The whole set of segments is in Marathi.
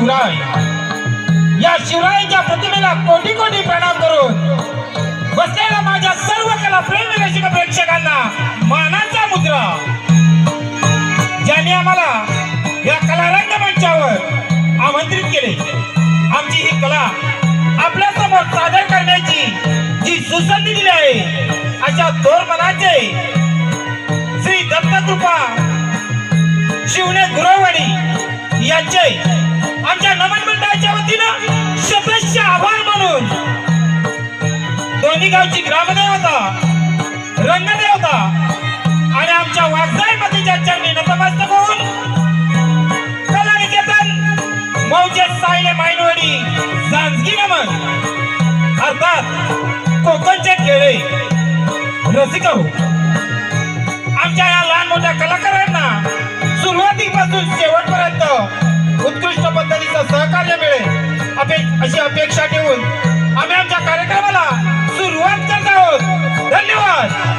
शिवराय, या शिवरायांच्या प्रतिमेला कोटी कोटी प्रणाम करून बसलेल्या माझ्या सर्व कला प्रेमी रसिक प्रेक्षकांना मानाचा मुद्रा, ज्यांनी आम्हाला या कला रंगमंचावर आमंत्रित केले, आमची ही कला आपल्या समोर सादर करण्याची जी सुसंधी दिली आहे, अशा थोर मनाचे श्री दत्तकृपा शिवणे गुरवणी यांचे आमच्या नमन मंडळाच्या वतीनं शतश आभार मानून दोन्ही गावची ग्रामदेवता, रंगदेवता आणि आमच्या वाघजाई मातेच्या चरणी नतमस्तक होऊन कला निकेतन मौजे सायले मायनवाडी सांजगी नमन अर्थात कोकणचे खेळे रसिक हो, आमच्या या लहान मोठ्या कलाकारांना सुरुवातीपासून शेवटपर्यंत उत्कृष्ट पद्धतीचं सहकार्य मिळेल अशी अपेक्षा ठेवून आम्ही आमच्या कार्यक्रमाला सुरुवात करत आहोत. धन्यवाद.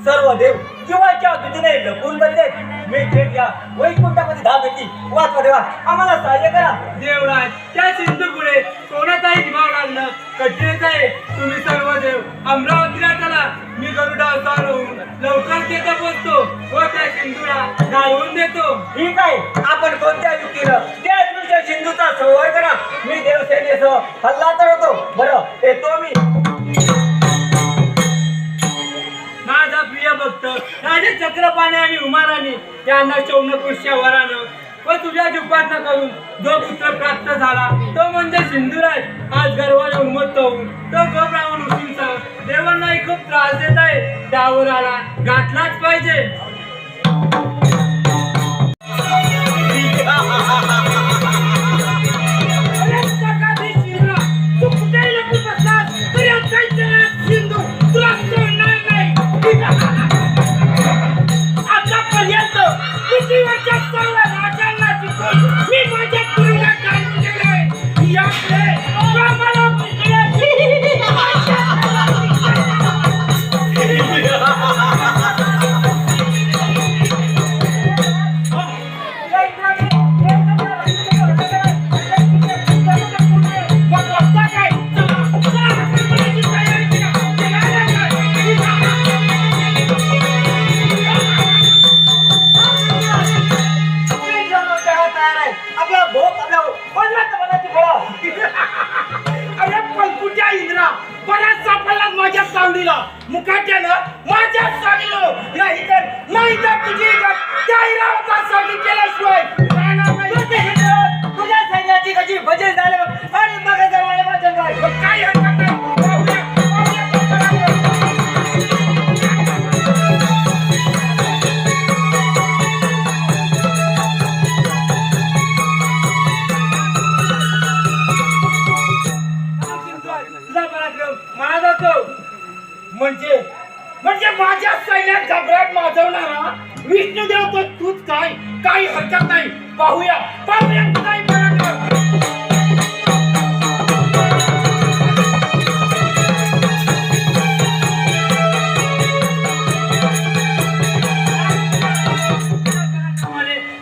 सर्व देव जीवाच्या भीतीने लपून बसलेत. मी थेट या वैकुंठामध्ये धाव घेतली. वाचवा देवा, आम्हाला सहाय्य करा. देवराज, त्या सिंधू पुढे कोणाचाही जीवाव लागणं कठीणच आहे. तुम्ही सर्व देव अमरावतीला चला. मी गरुडा सवार होऊन लवकर तिथे पोहोचतो व त्या सिंधूला घालवून देतो. ठीक आहे, आपण कोणत्या युक्तीनं त्या तुमच्या सिंधूचा संहार करा. मी देवसेनेसह हल्ला करतो. बरं, येतो मी. माझा प्रिय भक्त राजे चक्रपाणी आणि उमाराणी यांना शौनपुष्या वरानं व तुझ्या जुपातनं करून जो पुत्र प्राप्त झाला तो म्हणजे सिंधुराज. आज गर्वाने उन्मत्त होऊन तो गोब्राह्मण ऋषींसह देवांनाही खूप त्रास देत आहे. त्यावर आला घातलाच पाहिजे. तू कुठेही लपून बसलास तरी आता सिंधू तुला सोडणार नाही. आतापर्यंत किती वर्षात सर्व राजांना जिंकून मी माझ्या तुरुंगात घालून गेलोय. यापुढे आम्हाला मुखाट्यानं माझ्या साडीलो नाही तर तुझी त्या हिरावतासाठी केल्याशिवाय तुझ्या सैन्याची कशी भजन झालं आणि बघायचं मला वाचन काय. काय हरकत नाही. तुझा पराक्रम मला जातो. म्हणजे माझ्या सैन्यात घबराट माजवणारा विष्णुदेव तो तूच काय. काही हरकत नाही. पाहूया तुझाही पराक्रम.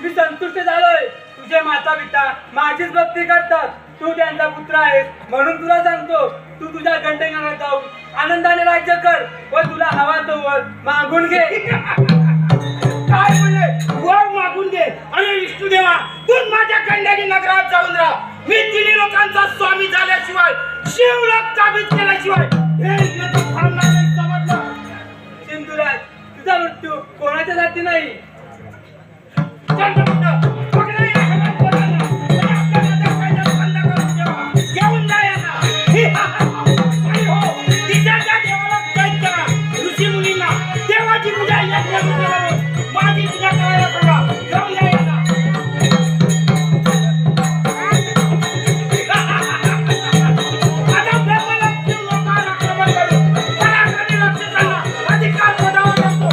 मी संतुष्ट झालोय. तुझे माता पिता माझीच भक्ती करतात. तू त्यांचा पुत्र आहेस म्हणून तुला सांगतो, तू तुझ्या गंडण्याला जाऊन आनंदाने राज्य कर व तुला हवा तो वर मागून घे. काय म्हणले? वर मागून घे. अरे विष्णुदेवा, तू माझ्या गंडणी नगरात जाऊन राहा. मी तिन्ही लोकांचा स्वामी झाल्याशिवाय, शिवलोक काबीज केल्याशिवाय हे युद्ध थांबणार नाही. समजलं? सिंधुराज, तुझा मृत्यू कोणाच्या जाती नाही. ऋषी मुलींना देवाची पूजा माझी पूजा करायला सांगा. घेऊन जा यांना. आता ब्रह्मलक्ष्मी लोकांना आक्रमण करून पराक्रमी राक्षसांना अधिकार पदावर असतो.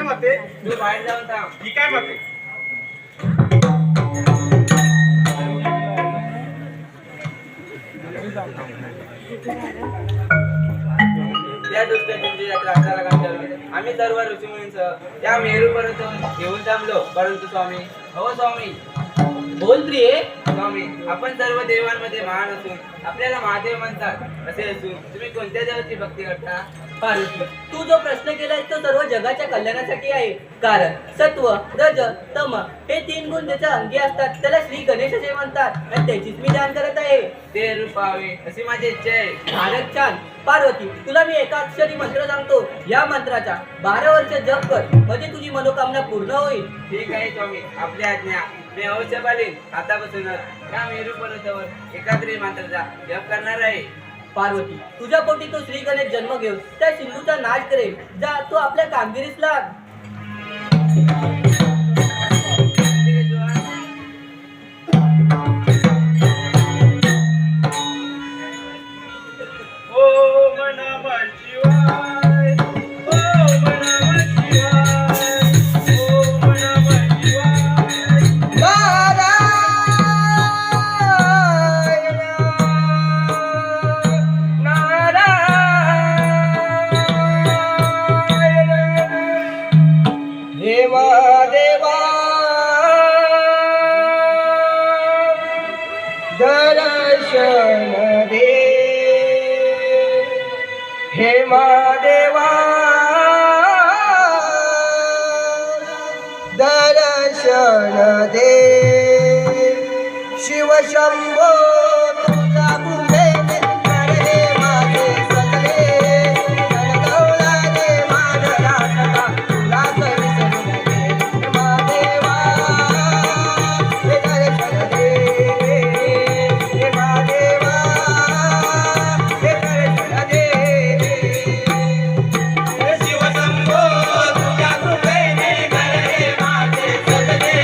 मते तू बाहेर जाऊन थांब. ठीक आहे मते. त्या दुष्ट सिंधूच्या त्रासाला कंटाळून आम्ही सर्व ऋषीमुनींसह त्या मेरूपर्यंत घेऊन थांबलो. परंतु स्वामी, हो स्वामी, बोल प्रिये. स्वामी, आपण सर्व देवांमध्ये महान असून आपल्याला महादेव म्हणतात असे असून तुम्ही कोणत्या देवाची भक्ती करता? पार्वती, तू जो प्रश्न केलाय तो सर्व जगाच्या कल्याणासाठी आहे. कारण सत्व, रज, तम हे 3 गुण ज्याच्या अंगी असतात त्याला श्री गणेश असे म्हणतात आणि त्याचीच मी ध्यान करत आहे. ते रूप पाहावे अशी माझी इच्छा आहे. भारत छान. पार्वती, तुला मी एका अक्षरी मंत्र सांगतो. या मंत्राचा 12 वर्ष जप कर म्हणजे तुझी मनोकामना पूर्ण होईल. ठीक आहे स्वामी, आपली आज्ञा. मी अवश्य पालीन. आतापासूनच त्या मेरू पर्वतावर एकात्री मंत्राचा जप करणार आहे. पार्वती, तुझ्या पोटी तो श्री गणेश जन्म घेऊन त्या सिंधूचा नाश करेल. जा, तू आपल्या कामगिरीस लाग. ओम नमः शिवाय. ओम नमः शिवाय. ओम नमः शिवाय. महादेवा दर्शन दे शिव शंभो तुझा बुंदे रे माझे सगळे गणगौळाने माझा सदा तुला विसरून दे महादेवा हे दर्शन दे हे महादेवा हे दर्शन दे शिवशंभो तुझ्या कृपेने घडले माझे सगळे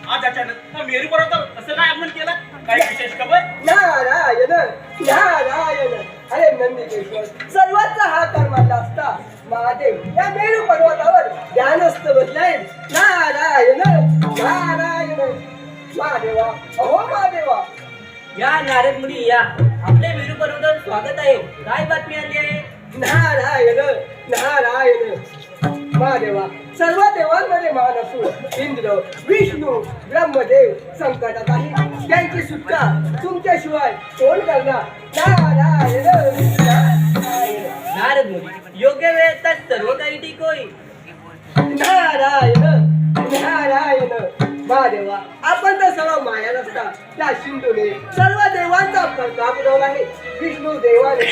आज अचानक मेरू पर्वतावर कसं काय आगमन केलं? काही विशेष खबर? नारायण नारायण अरे नंदिकेश्वर सर्वांचा हा कर्माला असता महादेव या मेरू पर्वतावर ध्यानस्थ बसलाय. नारायण नारायण महादेवा अहो महादेवा. या नारद मुनी या, आपले मेरू पर्वतावर स्वागत आहे. काय बातमी आली आहे? नारायण नारायण महादेवा सर्व देवांमध्ये महान असून इंद्र विष्णू ब्रह्मदेव संकटात आहे. त्यांची सुटका तुमच्याशिवाय कोण करणार? नारायण नारायण नारद मुनी योग्य वेळेत तर सर्व काही ठीक होईल. नारायण नारायण महादेवा आपण तर सर्व माया नसता त्या सिंधूने सर्व देवांचा प्रताप बुडवला आहे. विष्णू देवाने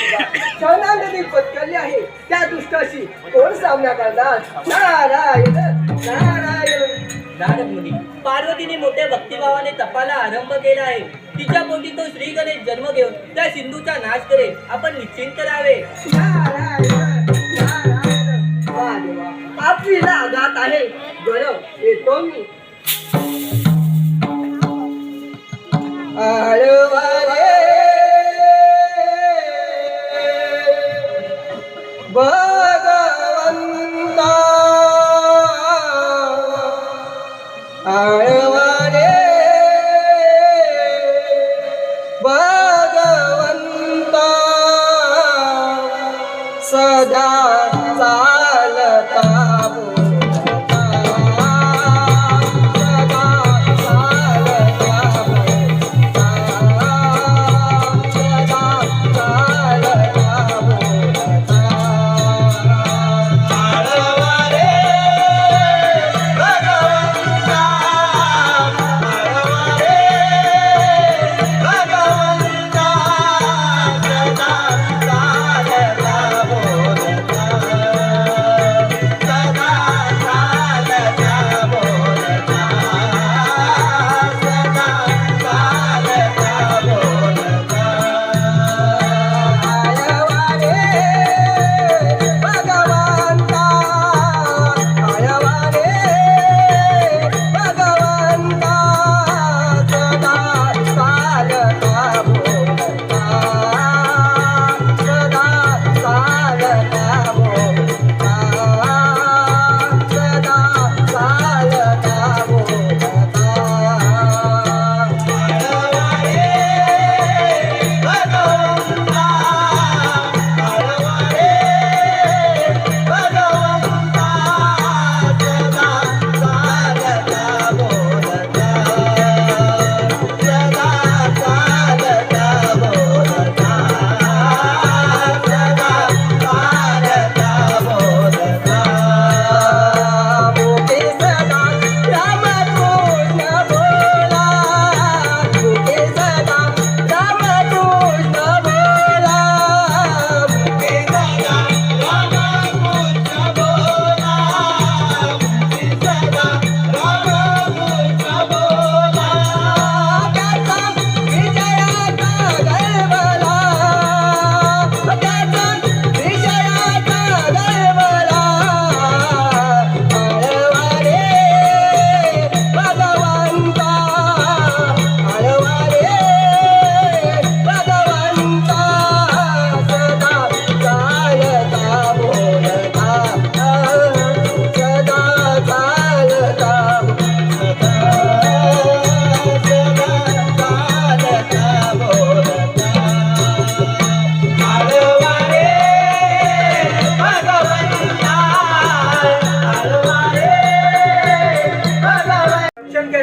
सुद्धा नदी पत्करली आहे. त्या दुष्टाशी कोण सामना करणार? नारायण नारायण नारद मुनी पार्वतीने मोठ्या भक्तिभावाने तपाला आरंभ केला आहे. तिच्या पोटी तो श्री गणेश जन्म घेऊन त्या सिंधूचा नाश करेल. आपण निश्चिंत राहावे. नारायण नारायण महादेवा आपली लागात आहे. बरं येतो मी. आळवारे भगवंता आळवारे भगवंता सदा चालता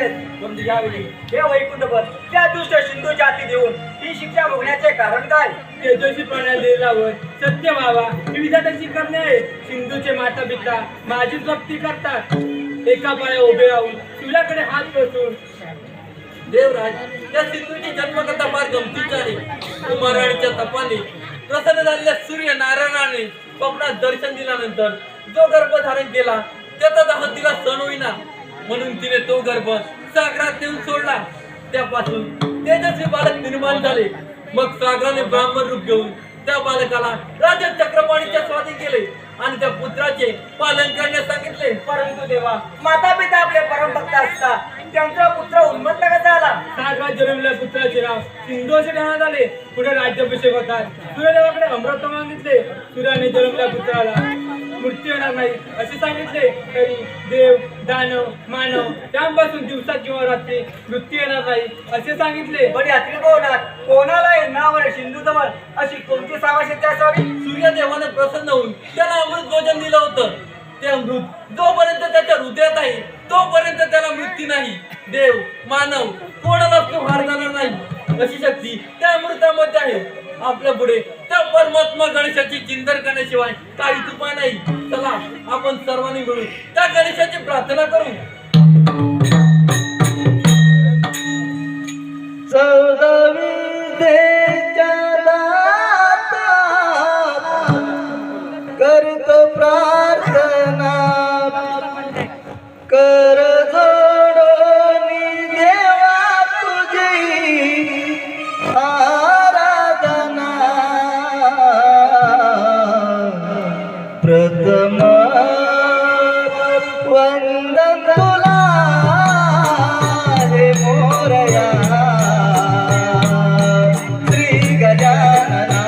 आहेस परंतु यावेळी हे वैकुंठपद त्या दुष्ट सिंधू जाती देऊन ही शिक्षा भोगण्याचे कारण काय? तेजस्वी प्राण्याला दिलेला सत्य व्हावा ही विधात्याची करणे आहे. सिंधूचे माता पिता माझीच भक्ती करतात. एका पाया उभे राहून तुझ्याकडे हात पसरून देवराज, त्या सिंधूची जन्मकथा फार गमतीची आहे. कुमाराणीच्या तपाने प्रसन्न झालेल्या सूर्य नारायणाने स्वप्नात दर्शन दिल्यानंतर जो गर्भ धारण केला त्याचा दाह तिला सण होईना, म्हणून तिने तो गर्भ सागरात नेऊन सोडला. त्यापासून तेजस्वी बालक निर्माण झाले. मग सागराने ब्राह्मण रूप घेऊन त्या बालकाला राजा चक्रपाणीच्या स्वाधीन केले आणि त्या पुत्राचे पालन करण्यास सांगितले. परंतु देवा, माता पिता आपले परमभक्त असतात, त्यांचा पुत्र उन्मत्त कसा आला? सागरात जन्मलेल्या पुत्राचे नाव सिंधू असे ठेवण्यात आले. पुढे राज्याभिषेक होतात. सूर्यदेवाकडे अमृत मागितले. सूर्याने जन्मलेल्या पुत्राला मृत्यू येणार नाही असे सांगितले. तरी देव, दानव, मानव त्यांपासून दिवसात किंवा रात्री मृत्यू येणार नाही असे सांगितले. पण यात्री कोणाला नावर सिंधूजवळ अशी कोणती सावशक्ती असावी? सूर्यदेवाने प्रसन्न होऊन त्याला अमृत भोजन दिलं होतं. ते अमृत जोपर्यंत त्याच्या हृदयात आहे तोपर्यंत त्याला मृत्यू नाही. देव, मानव कोणालाच तो हार जाणार नाही अशी शक्ती त्या अमृतामध्ये आहे. आपल्या पुढे त्या परमात्मा गणेशाची चिंतन करण्याशिवाय काहीच उपाय नाही. चला आपण सर्वांनी मिळून त्या गणेशाची प्रार्थना करू. करतो प्रार्थना कर जोडोनी देवा तुझी आराधना प्रथम वंदन तुला हे मोरया श्री गजानना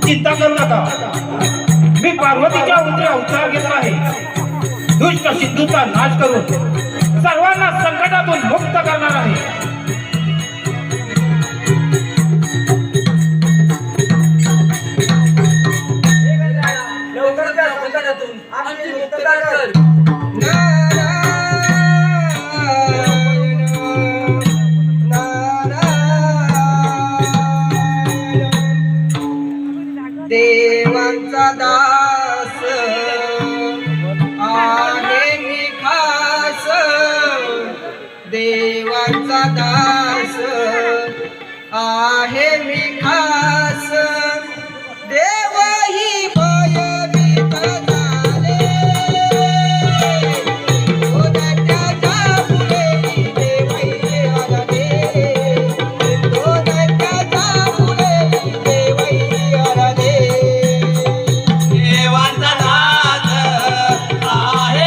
चिंता करू नका. मी पार्वतीच्या उतरे अवतार घेतला आहे. दुष्ट सिंधूचा नाश करून सर्वांना संकटातून मुक्त करणार आहे. लवकर त्या संकटातून आमची मुक्तता कर. देवांचा दास आहे मी खास. देवांचा दास आहे मी खास. देवही भयभीत झाले. त्याच्या पुढे देवही आले. त्याच्या पुढे देवही आले. देवाचा नाथ आहे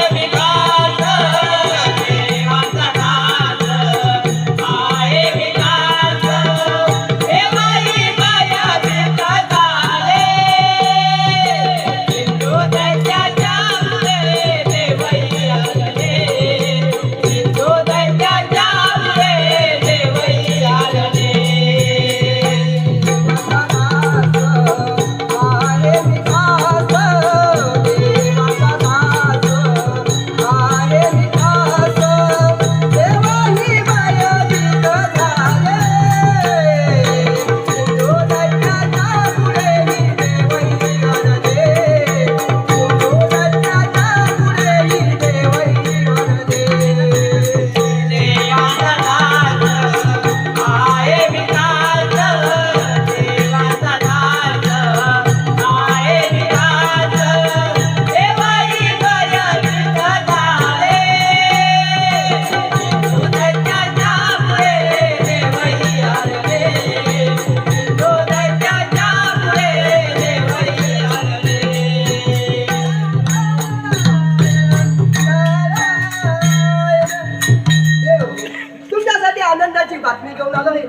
बातमी घेऊन आलो आहे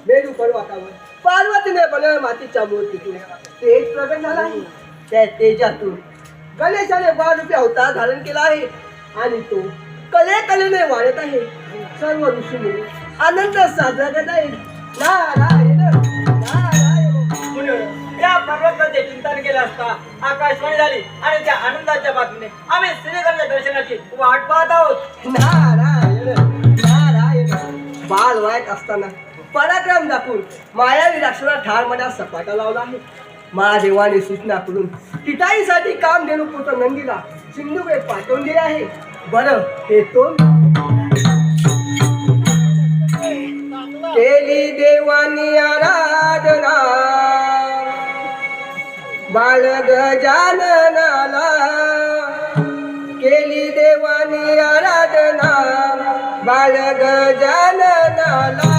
मेरू पर्वतावर पार्वतीने बनवलेल्या मातीच्या मूर्तीतून तेज प्रगट झाला आहे. त्या तेजातून गणेशाने 12 रुपये अवतार धारण केला आहे आणि तो कलेने वाढत आहे. सर्व ऋषीमुनी आनंद साजरा करत आहेत. नारायण नारायण. या पर्वताचे चिंतन केले असता आकाशवाणी झाली आणि त्या आनंदाच्या बातमीने आम्ही श्रीगणेच्या दर्शनाची वाट पाहत आहोत. नारायण नारायण. बाल वाईट असताना पराक्रम दाखवून मायावी राक्षसाला ठार मनात सपाटा लावला आहे. महादेवाने सूचना करून किटाईसाठी काम देणू पुत्र नंदीला सिंधूकडे पाठवून दिले आहे. बरं हे तो केली देवानी आराधना बाळ गजाननाला केली देवानी आराधना बाळ गजाननाला.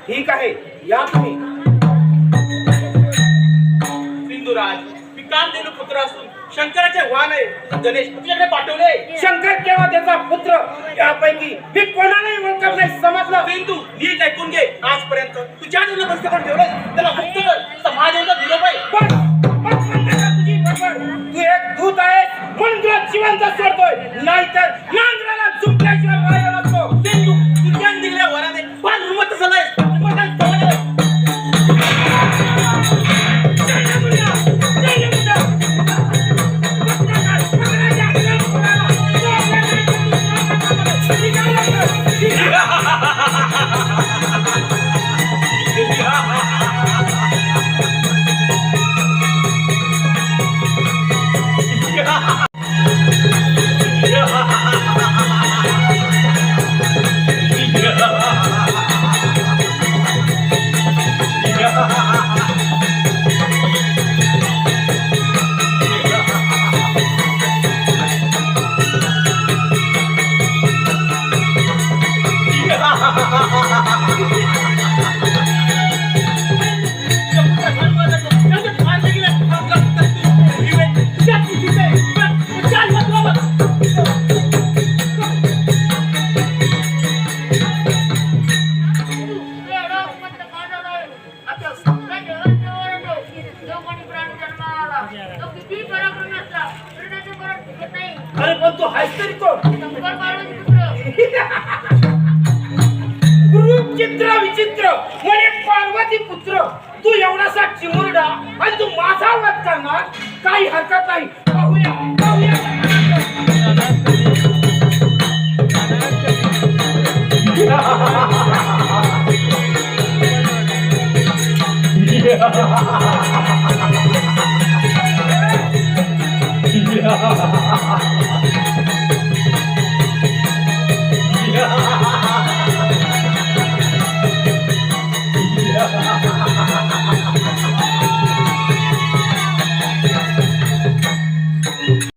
ठीक आहे या तुम्ही. सिंधुराज मी कामधेनू पुत्र असून शंकराचे वाहन आहे गणेश तुझ्याकडे पाठवले. शंकर केव्हा त्याचा पुत्र यापैकी मी कोणालाही ओळखत नाही समजलं. सिंधू नीट ऐकून घे. आजपर्यंत तू ज्या देवला बसते पण ठेवलंय त्याला मुक्त कर. समाजाचा विरोध आहे. बस बस बंद कर तुझी बडबड. तू एक दूत आहेस म्हणून तुला जिवंत सोडतोय नाहीतर नांगराला झुकल्याशिवाय राहायला लागतो. सिंधू तुझ्या दिलेल्या वराने फार रुमत झालाय. अरे पण तू हायस तरी कोण? रूपचित्र विचित्र म्हणे पार्वती पुत्र. तू एवढासा चिमुरडा आणि तू माझा वध करणार. काही हरकत नाही. पाहूया पाहूया